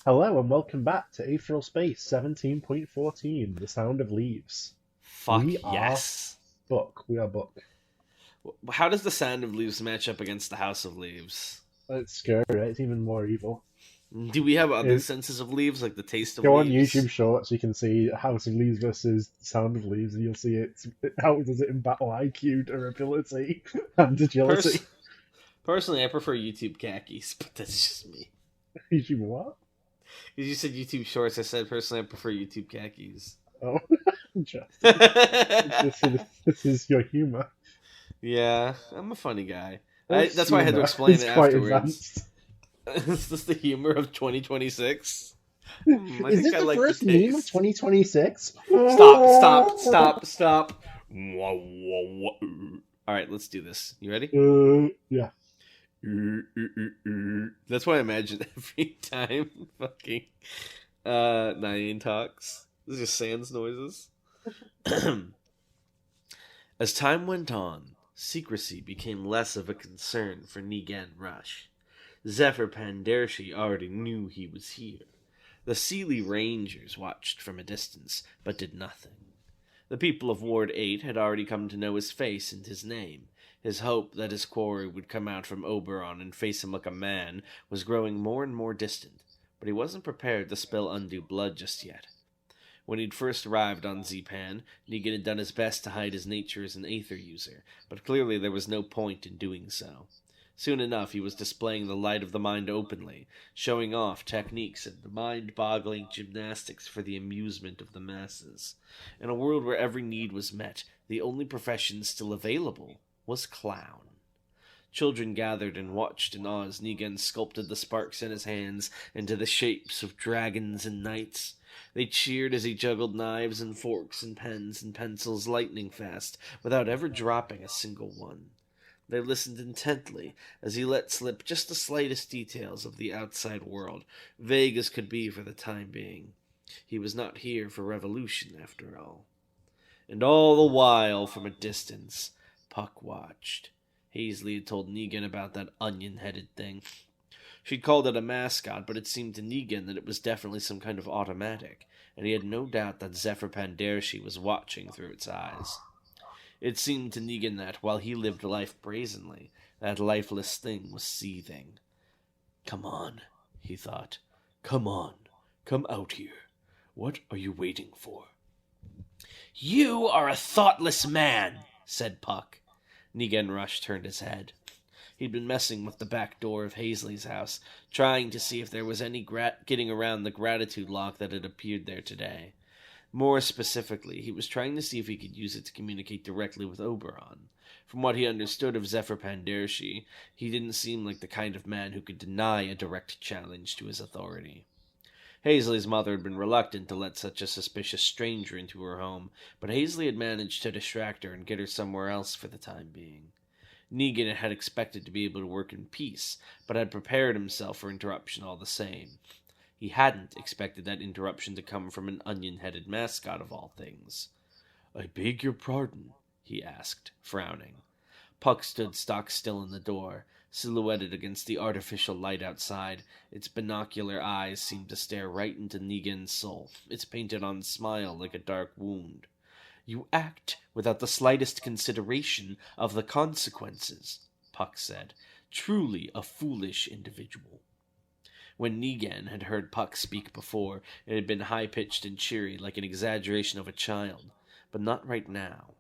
Hello and welcome back to Aetheral Space 17.14, The Sound of Leaves. Fuck We are yes. Book. We are Book. How does the Sound of Leaves match up against the House of Leaves? It's scary, right? It's even more evil. Do we have other It, senses of leaves, like the taste of Go on YouTube leaves? Shorts, you can see House of Leaves versus Sound of Leaves, and you'll see how does it in battle IQ, durability, and Pers- agility. Personally, I prefer YouTube khakis, but that's just me. YouTube what? Because you said YouTube shorts, I said personally I prefer YouTube khakis. Oh, interesting. This is your humor. Yeah, I'm a funny guy. What's That's why I had to humor? explain It's it quite afterwards. advanced. Is this the humor of 2026? I Is think this I the like the first meme of taste. 2026? Stop, stop, stop, stop. Alright, let's do this. You ready? Yeah. That's what I imagine every time fucking Nyan talks. This is just sans noises. As time went on, secrecy became less of a concern for Nigen Rush. Zephyr Pandershi already knew he was here. The Sealy Rangers watched from a distance, but did nothing. The people of Ward 8 had already come to know his face and his name. His hope that his quarry would come out from Oberon and face him like a man was growing more and more distant, but he wasn't prepared to spill undue blood just yet. When he'd first arrived on Zepan, Negan had done his best to hide his nature as an Aether user, but clearly there was no point in doing so. Soon enough, he was displaying the light of the mind openly, showing off techniques and mind-boggling gymnastics for the amusement of the masses. In a world where every need was met, the only profession still available was clown. Children gathered and watched in awe as Negan sculpted the sparks in his hands into the shapes of dragons and knights. They cheered as he juggled knives and forks and pens and pencils lightning fast, without ever dropping a single one. They listened intently as he let slip just the slightest details of the outside world, vague as could be for the time being. He was not here for revolution, after all. And all the while, from a distance, Puck watched. Hazley had told Negan about that onion-headed thing. She'd called it a mascot, but it seemed to Negan that it was definitely some kind of automatic, and he had no doubt that Zephyr Pandershi was watching through its eyes. It seemed to Negan that, while he lived life brazenly, that lifeless thing was seething. "Come on," he thought. "Come on. Come out here. What are you waiting for?" "You are a thoughtless man," said Puck. Negan Rush turned his head. He'd been messing with the back door of Hazley's house, trying to see if there was any getting around the gratitude lock that had appeared there today. More specifically, he was trying to see if he could use it to communicate directly with Oberon. From what he understood of Zephyr Pandershi, he didn't seem like the kind of man who could deny a direct challenge to his authority. Hazley's mother had been reluctant to let such a suspicious stranger into her home, but Hazley had managed to distract her and get her somewhere else for the time being. Negan had expected to be able to work in peace, but had prepared himself for interruption all the same. He hadn't expected that interruption to come from an onion-headed mascot of all things. "I beg your pardon?" he asked, frowning. Puck stood stock still in the door, silhouetted against the artificial light outside. Its binocular eyes seemed to stare right into Negan's soul, its painted-on smile like a dark wound. "You act without the slightest consideration of the consequences," Puck said. "Truly a foolish individual." When Negan had heard Puck speak before, it had been high-pitched and cheery, like an exaggeration of a child. But not right now.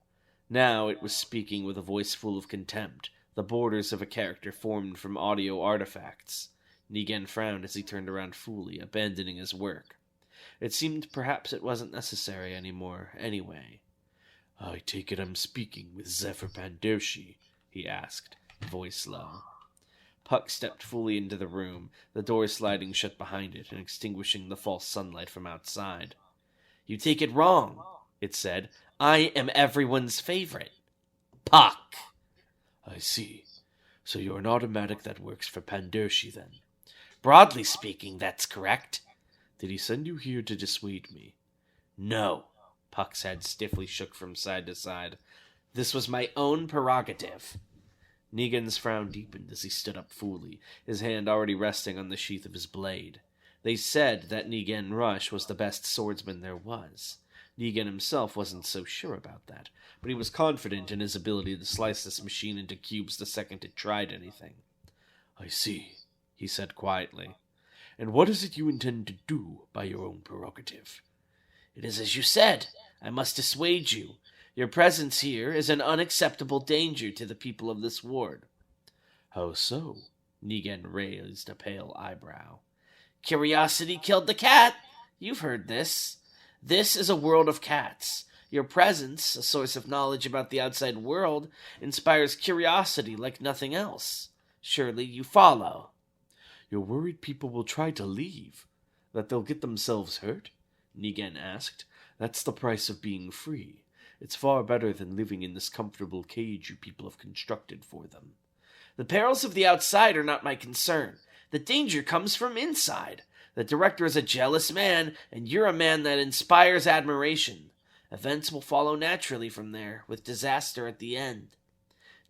Now it was speaking with a voice full of contempt, the borders of a character formed from audio artifacts. Negan frowned as he turned around fully, abandoning his work. It seemed perhaps it wasn't necessary anymore, anyway. "I take it I'm speaking with Zephyr Pandershi?" he asked, voice low. Puck stepped fully into the room, the door sliding shut behind it and extinguishing the false sunlight from outside. "You take it wrong," it said. "I am everyone's favorite." Puck! "I see. So you're an automatic that works for Pandershi, then?" "Broadly speaking, that's correct." "Did he send you here to dissuade me?" "No." Puck's head stiffly shook from side to side. "This was my own prerogative." Negan's frown deepened as he stood up fully, his hand already resting on the sheath of his blade. They said that Nigen Rush was the best swordsman there was. Negan himself wasn't so sure about that, but he was confident in his ability to slice this machine into cubes the second it tried anything. "I see," he said quietly. "And what is it you intend to do by your own prerogative?" "It is as you said. I must dissuade you. Your presence here is an unacceptable danger to the people of this ward." "How so?" Negan raised a pale eyebrow. "Curiosity killed the cat. You've heard this. This is a world of cats. Your presence, a source of knowledge about the outside world, inspires curiosity like nothing else. Surely you follow." "You're worried people will try to leave? That they'll get themselves hurt?" Negan asked. "That's the price of being free. It's far better than living in this comfortable cage you people have constructed for them." "The perils of the outside are not my concern. The danger comes from inside. The director is a jealous man, and you're a man that inspires admiration. Events will follow naturally from there, with disaster at the end."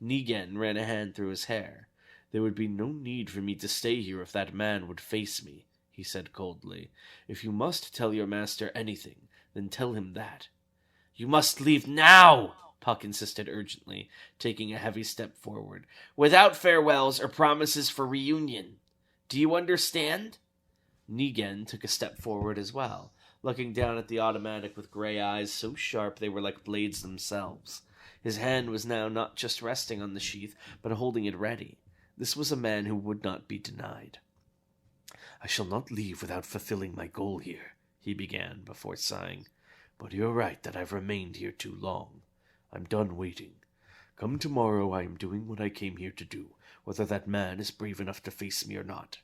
Negan ran a hand through his hair. "There would be no need for me to stay here if that man would face me," he said coldly. "If you must tell your master anything, then tell him that." "You must leave now," Puck insisted urgently, taking a heavy step forward, "without farewells or promises for reunion. Do you understand?" Negan took a step forward as well, looking down at the automatic with gray eyes so sharp they were like blades themselves. His hand was now not just resting on the sheath, but holding it ready. This was a man who would not be denied. "I shall not leave without fulfilling my goal here," he began, before sighing. "But you're right that I've remained here too long. I'm done waiting. Come tomorrow, I am doing what I came here to do, whether that man is brave enough to face me or not.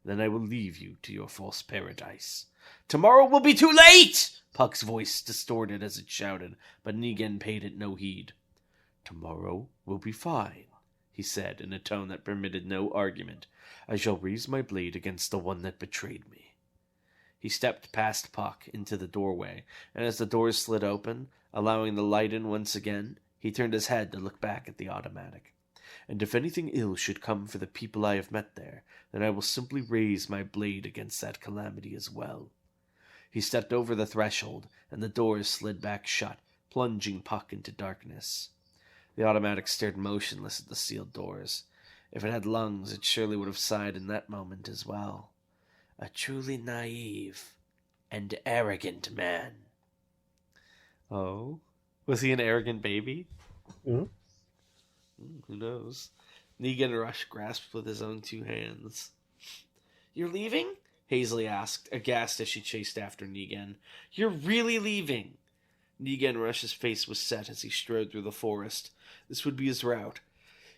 Then I will leave you to your false paradise." "Tomorrow will be too late!" Puck's voice distorted as it shouted, but Negan paid it no heed. "Tomorrow will be fine," he said in a tone that permitted no argument. "I shall raise my blade against the one that betrayed me." He stepped past Puck into the doorway, and as the doors slid open, allowing the light in once again, he turned his head to look back at the automatic. "And if anything ill should come for the people I have met there, then I will simply raise my blade against that calamity as well." He stepped over the threshold, and the doors slid back shut, plunging Puck into darkness. The automatic stared motionless at the sealed doors. If it had lungs, it surely would have sighed in that moment as well. A truly naive and arrogant man. Oh? Was he an arrogant baby? Mm-hmm. Who knows? Negan Rush grasped with his own two hands. "You're leaving?" Hazley asked, aghast as she chased after Negan. "You're really leaving?" Negan Rush's face was set as he strode through the forest. This would be his route.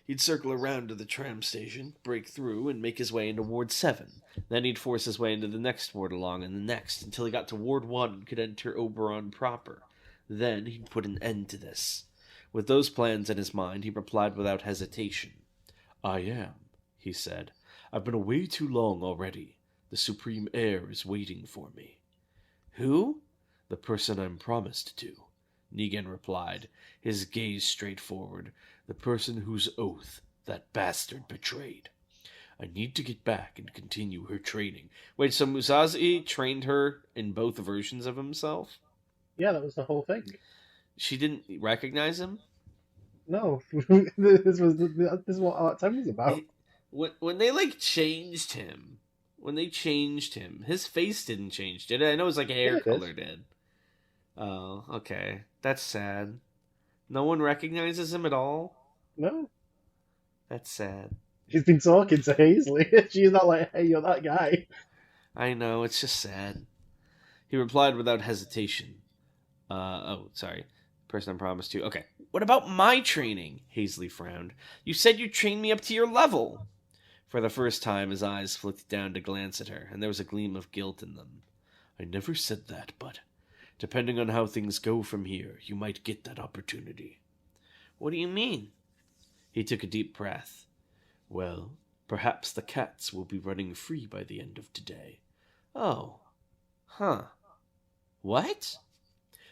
He'd circle around to the tram station, break through, and make his way into Ward 7. Then he'd force his way into the next ward along, and the next, until he got to Ward 1 and could enter Oberon proper. Then he'd put an end to this. With those plans in his mind, he replied without hesitation. "I am," he said. "I've been away too long already. The Supreme Heir is waiting for me." "Who?" "The person I'm promised to," Negan replied, his gaze straightforward. "The person whose oath that bastard betrayed. I need to get back and continue her training." Wait, so Musashi trained her in both versions of himself? Yeah, that was the whole thing. She didn't recognize him? No, this is what Art 10 was about. When they changed him, his face didn't change, did it? I know his hair color did. Oh, okay. That's sad. No one recognizes him at all? No. That's sad. She's been talking to Hazley. She's not like, "Hey, you're that guy." I know, it's just sad. He replied without hesitation. Sorry. Person I'm promised to. Okay. "What about my training?" Hazley frowned. "You said you trained me up to your level." For the first time, his eyes flicked down to glance at her, and there was a gleam of guilt in them. "I never said that, but depending on how things go from here, you might get that opportunity." "What do you mean?" He took a deep breath. "Well, perhaps the cats will be running free by the end of today." "Oh. Huh. What?"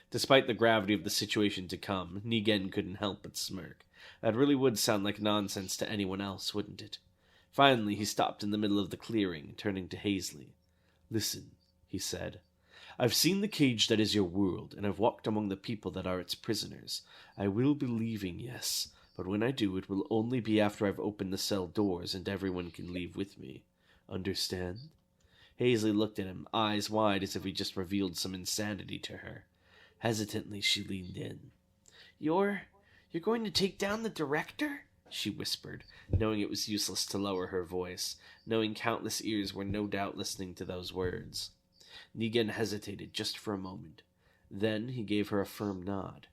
Despite the gravity of the situation to come, Negan couldn't help but smirk. That really would sound like nonsense to anyone else, wouldn't it? Finally, he stopped in the middle of the clearing, turning to Hazley. Listen, he said. I've seen the cage that is your world, and I've walked among the people that are its prisoners. I will be leaving, yes, but when I do, it will only be after I've opened the cell doors and everyone can leave with me. Understand? Hazley looked at him, eyes wide as if he just revealed some insanity to her. Hesitantly, she leaned in. You're going to take down the director? She whispered, knowing it was useless to lower her voice, knowing countless ears were no doubt listening to those words. Negan hesitated just for a moment. Then he gave her a firm nod.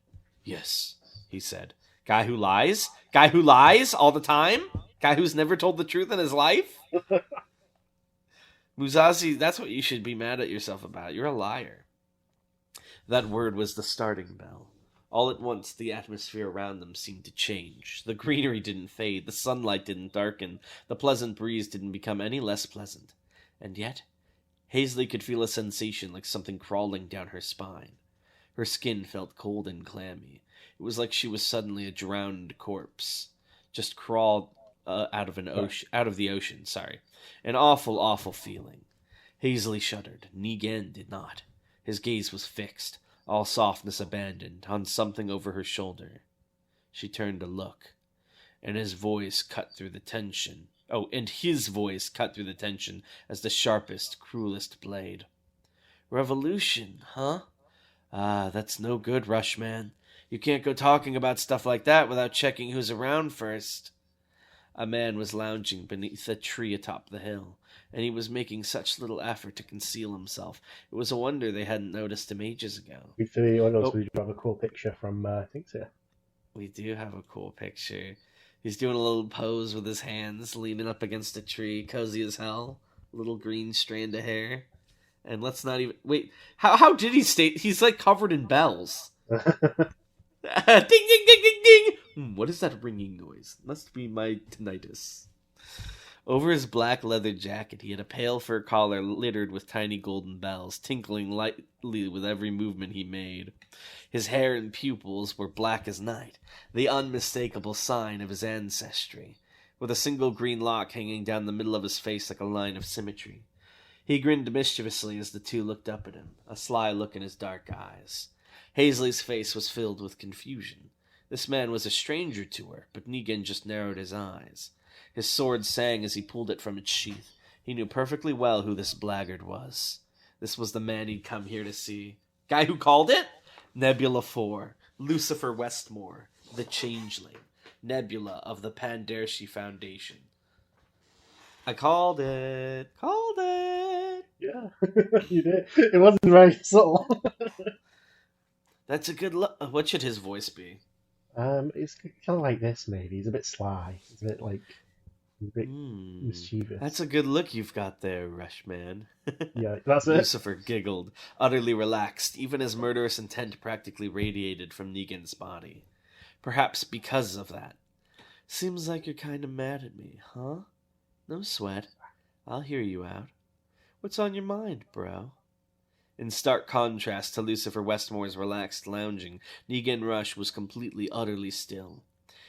Yes, he said. Guy who lies? Guy who lies all the time? Guy who's never told the truth in his life? Musashi, that's what you should be mad at yourself about. You're a liar. That word was the starting bell. All at once, the atmosphere around them seemed to change. The greenery didn't fade, the sunlight didn't darken, the pleasant breeze didn't become any less pleasant. And yet, Hazley could feel a sensation like something crawling down her spine. Her skin felt cold and clammy. It was like she was suddenly a drowned corpse, just crawled out of the ocean. An awful, awful feeling. Hazley shuddered. Negan did not. His gaze was fixed, all softness abandoned, on something over her shoulder. She turned to look, and his voice cut through the tension. As the sharpest, cruelest blade. Revolution, huh? Ah, that's no good, Rushman. You can't go talking about stuff like that without checking who's around first. A man was lounging beneath a tree atop the hill, and he was making such little effort to conceal himself. It was a wonder they hadn't noticed him ages ago. We do have a cool picture from things here. We do have a cool picture. He's doing a little pose with his hands, leaning up against a tree, cozy as hell. A little green strand of hair. And let's not even... Wait, how did he stay... He's like covered in bells. Ding, ding, ding, ding, ding! What is that ringing noise? Must be my tinnitus. Over his black leather jacket, he had a pale fur collar littered with tiny golden bells, tinkling lightly with every movement he made. His hair and pupils were black as night, the unmistakable sign of his ancestry, with a single green lock hanging down the middle of his face like a line of symmetry. He grinned mischievously as the two looked up at him, a sly look in his dark eyes. Hazley's face was filled with confusion. This man was a stranger to her, but Negan just narrowed his eyes. His sword sang as he pulled it from its sheath. He knew perfectly well who this blackguard was. This was the man he'd come here to see. Guy who called it? Nebula 4, Lucifer Westmore, the Changeling, Nebula of the Pandershi Foundation. I called it. Called it. Yeah, you did. It wasn't very subtle. That's a good look. What should his voice be? It's kind of like this, maybe. He's a bit sly. He's a bit mischievous. That's a good look you've got there, Rushman. Yeah, that's it. Lucifer giggled, utterly relaxed, even as murderous intent practically radiated from Negan's body. Perhaps because of that. Seems like you're kind of mad at me, huh? No sweat. I'll hear you out. What's on your mind, bro? In stark contrast to Lucifer Westmore's relaxed lounging, Negan Rush was completely, utterly still.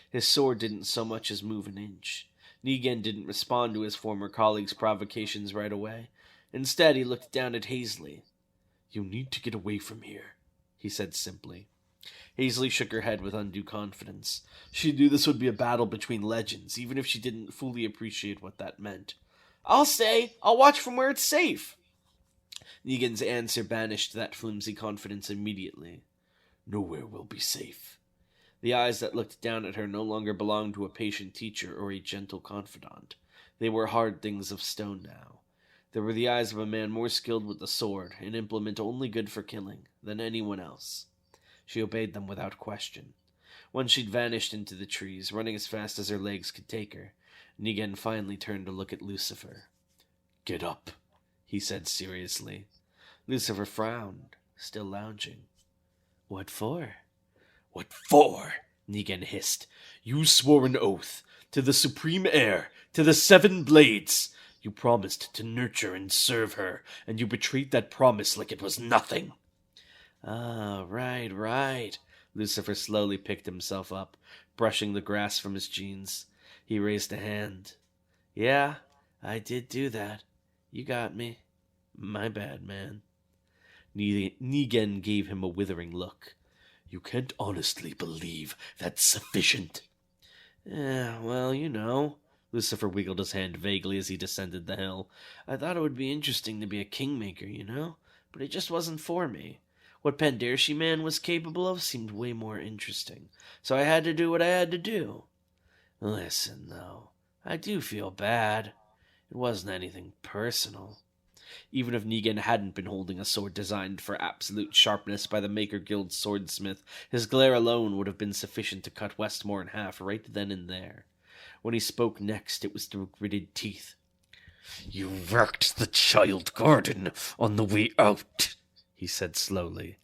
His sword didn't so much as move an inch. Negan didn't respond to his former colleague's provocations right away. Instead, he looked down at Hazley. You need to get away from here, he said simply. Hazley shook her head with undue confidence. She knew this would be a battle between legends, even if she didn't fully appreciate what that meant. I'll stay. I'll watch from where it's safe. Negan's answer banished that flimsy confidence immediately. Nowhere will be safe. The eyes that looked down at her no longer belonged to a patient teacher or a gentle confidant. They were hard things of stone now. They were the eyes of a man more skilled with the sword, an implement only good for killing, than anyone else. She obeyed them without question. Once she'd vanished into the trees, running as fast as her legs could take her, Negan finally turned to look at Lucifer. Get up, he said seriously. Lucifer frowned, still lounging. What for? What for? Negan hissed. You swore an oath to the Supreme Heir, to the Seven Blades. You promised to nurture and serve her, and you betrayed that promise like it was nothing. Ah, right. Lucifer slowly picked himself up, brushing the grass from his jeans. He raised a hand. Yeah, I did do that. You got me. My bad, man. Negan gave him a withering look. You can't honestly believe that's sufficient. Yeah, well, you know. Lucifer wiggled his hand vaguely as he descended the hill. I thought it would be interesting to be a kingmaker, you know? But it just wasn't for me. What Pandershi man was capable of seemed way more interesting. So I had to do what I had to do. Listen, though, I do feel bad. It wasn't anything personal. Even if Negan hadn't been holding a sword designed for absolute sharpness by the Maker Guild swordsmith, his glare alone would have been sufficient to cut Westmore in half right then and there. When he spoke next, it was through gritted teeth. You wrecked the child garden on the way out, he said slowly.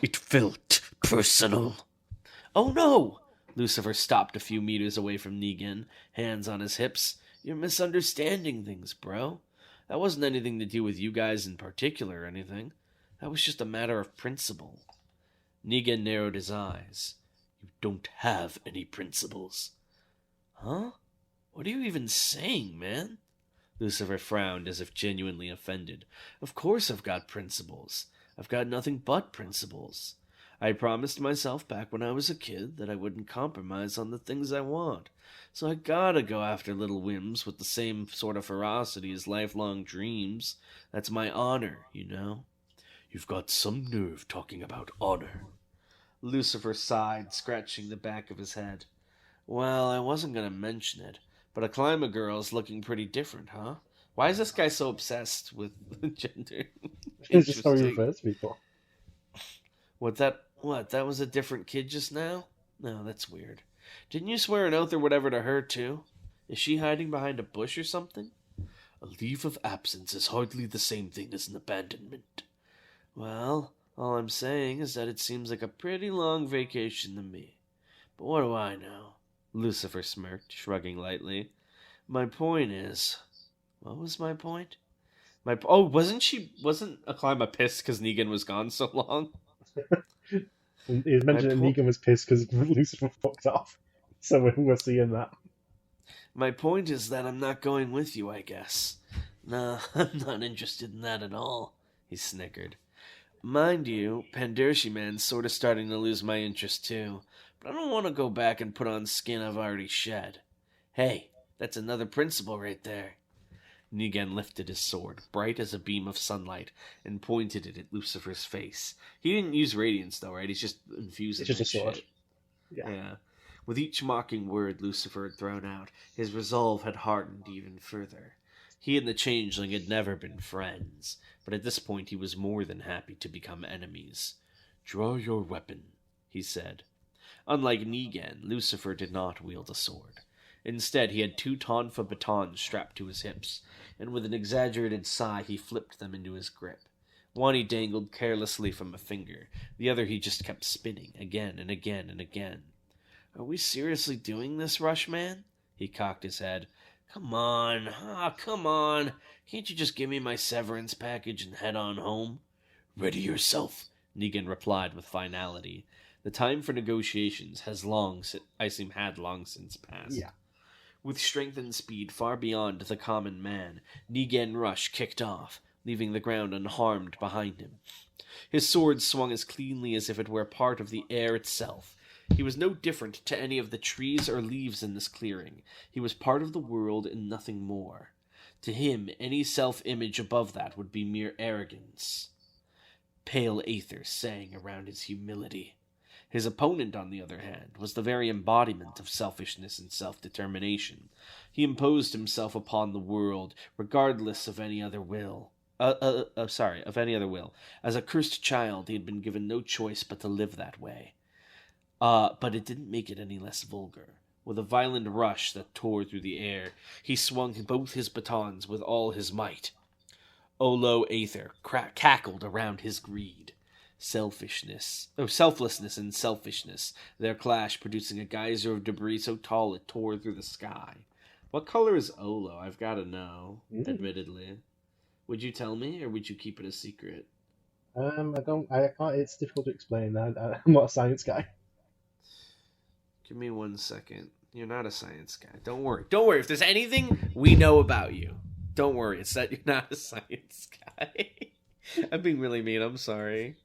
It felt personal. Oh no! Lucifer stopped a few meters away from Negan, hands on his hips. You're misunderstanding things, bro. That wasn't anything to do with you guys in particular or anything. That was just a matter of principle. Negan narrowed his eyes. You don't have any principles. Huh? What are you even saying, man? Lucifer frowned as if genuinely offended. Of course I've got principles. I've got nothing but principles. I promised myself back when I was a kid that I wouldn't compromise on the things I want. So I gotta go after little whims with the same sort of ferocity as lifelong dreams. That's my honor, you know? You've got some nerve talking about honor. Lucifer sighed, scratching the back of his head. Well, I wasn't gonna mention it, but a climber girl's looking pretty different, huh? Why is this guy so obsessed with gender? It's just how he refers to people. What, that was a different kid just now? No, that's weird. Didn't you swear an oath or whatever to her, too? Is she hiding behind a bush or something? A leave of absence is hardly the same thing as an abandonment. Well, all I'm saying is that it seems like a pretty long vacation to me. But what do I know? Lucifer smirked, shrugging lightly. My point is... What was my point? Wasn't Aklyma pissed because Negan was gone so long? He was mentioning that Negan was pissed because Lucifer fucked off. So we're seeing that. My point is that I'm not going with you, I guess. Nah, I'm not interested in that at all, he snickered. Mind you, Pandershi man's sort of starting to lose my interest too, but I don't want to go back and put on skin I've already shed. Hey, that's another principle right there. Negan lifted his sword, bright as a beam of sunlight, and pointed it at Lucifer's face. He didn't use radiance, though, right? He's just infusing it's just a sword. shit. Yeah. With each mocking word Lucifer had thrown out, his resolve had hardened even further. He and the changeling had never been friends, but at this point he was more than happy to become enemies. Draw your weapon, he said. Unlike Negan, Lucifer did not wield a sword. Instead, he had 2 tonfa batons strapped to his hips, and with an exaggerated sigh he flipped them into his grip. One he dangled carelessly from a finger, the other he just kept spinning, again and again and again. Are we seriously doing this, Rushman? He cocked his head. Come on, come on. Can't you just give me my severance package and head on home? Ready yourself, Negan replied with finality. The time for negotiations had long since passed. Yeah. With strength and speed far beyond the common man, Negan Rush kicked off, leaving the ground unharmed behind him. His sword swung as cleanly as if it were part of the air itself. He was no different to any of the trees or leaves in this clearing. He was part of the world and nothing more. To him, any self-image above that would be mere arrogance. Pale aether sang around his humility. His opponent, on the other hand, was the very embodiment of selfishness and self-determination. He imposed himself upon the world, regardless of any other will. Of any other will. As a cursed child, he had been given no choice but to live that way. But it didn't make it any less vulgar. With a violent rush that tore through the air, he swung both his batons with all his might. Olo Aether cackled around his greed. Selflessness and selfishness, their clash producing a geyser of debris so tall it tore through the sky. What color is Olo? I've got to know, admittedly. Would you tell me, or would you keep it a secret? I can't, it's difficult to explain. I'm not a science guy. Give me 1 second. You're not a science guy. Don't worry. If there's anything, we know about you. Don't worry, it's that you're not a science guy. I'm being really mean, I'm sorry.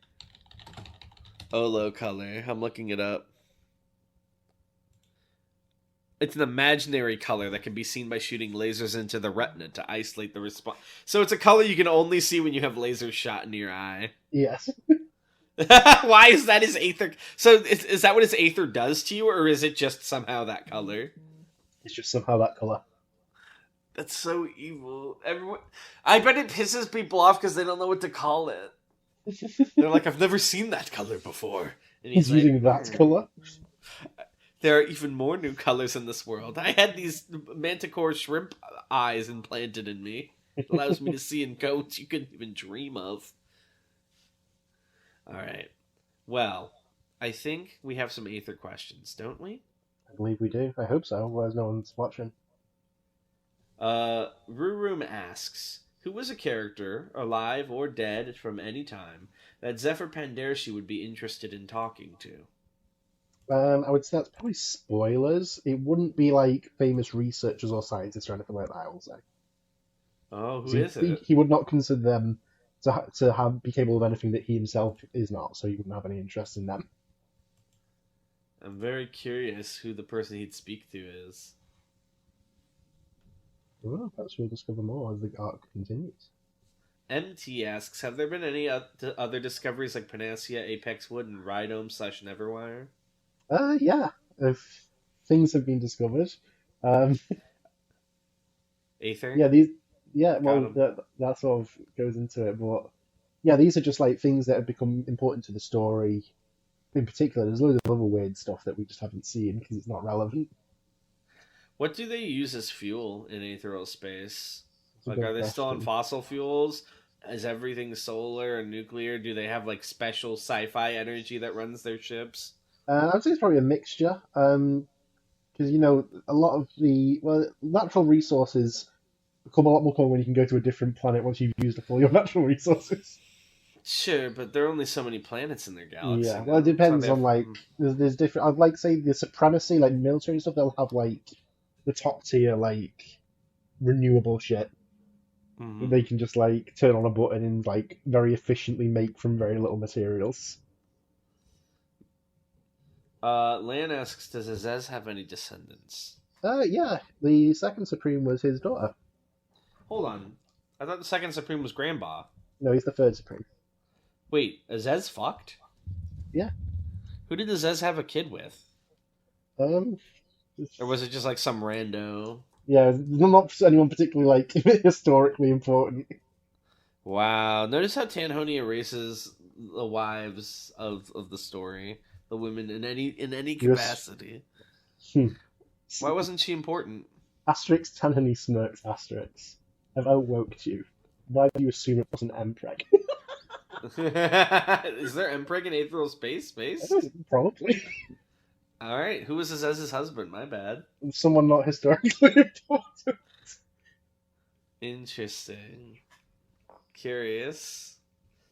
Olo color, I'm looking it up. It's an imaginary color that can be seen by shooting lasers into the retina to isolate the response. So it's a color you can only see when you have lasers shot into your eye. Yes. Why is that his aether? So is that what his aether does to you, or is it just somehow that color? It's just somehow that colour. That's so evil. Everyone, I bet it pisses people off because they don't know what to call it. They're like, I've never seen that color before. And He's like, using that colour. There are even more new colors in this world. I had these manticore shrimp eyes implanted in me. It allows me to see in codes you couldn't even dream of. Alright. Well, I think we have some Aether questions, don't we? I believe we do. I hope so, otherwise no one's watching. Rurum asks, who was a character, alive or dead from any time, that Zephyr Pandershi would be interested in talking to? I would say that's probably spoilers. It wouldn't be like famous researchers or scientists or anything like that, I will say. Oh, who He, is it? he would not consider them to be capable of anything that he himself is not, so he wouldn't have any interest in them. I'm very curious who the person he'd speak to is. Well, perhaps we'll discover more as the arc continues. MT asks, have there been any other discoveries like Panacea, Apex Wood, and Rhydome/Neverwire? Yeah. If things have been discovered. Aether? Well, that sort of goes into it, but yeah, these are just like things that have become important to the story. In particular, there's loads of other weird stuff that we just haven't seen because it's not relevant. What do they use as fuel in Aetheral Space? It's a Like, good are they still on question. fossil fuels? Is everything solar and nuclear? Do they have, like, special sci-fi energy that runs their ships? I'd say it's probably a mixture, because a lot of natural resources become a lot more common when you can go to a different planet once you've used up all your natural resources. Sure, but there are only so many planets in their galaxy. Yeah, well, it depends on like there's different. I'd like to say the supremacy, like military stuff. They'll have like the top tier like renewable shit. Mhm. They can just like turn on a button and like very efficiently make from very little materials. Lan asks, does Azez have any descendants? Yeah, the second Supreme was his daughter. Hold on. I thought the second Supreme was Grandpa. No, he's the third Supreme. Wait, Azez fucked? Yeah. Who did Azez have a kid with? Um, Or was it just like some rando? yeah, not anyone particularly like historically important. Wow. Notice how Tanhoney erases the wives of the story. The women in any Yes. capacity. Hmm. Why wasn't she important? Asterix Tanhony smirks Asterix. I've outwoked you. Why do you assume it wasn't Mpreg? Is there Mpreg in Aetheral Space? Probably. Alright, who was Azez's husband? My bad. Someone not historically important. Interesting. Curious.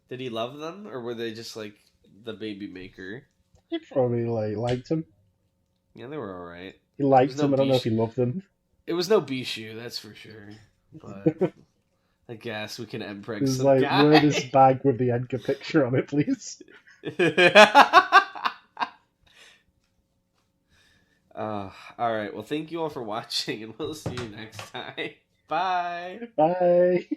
Did he love them, or were they just like the baby maker? He probably liked him. Yeah, they were alright. He liked There's no them. I don't know if Bishu. he loved them. It was no Bishu, that's for sure. But I guess we can Mpreg There's some like, guy. where this bag with the Edgar picture on it, please. Alright, well, thank you all for watching, and we'll see you next time. Bye! Bye.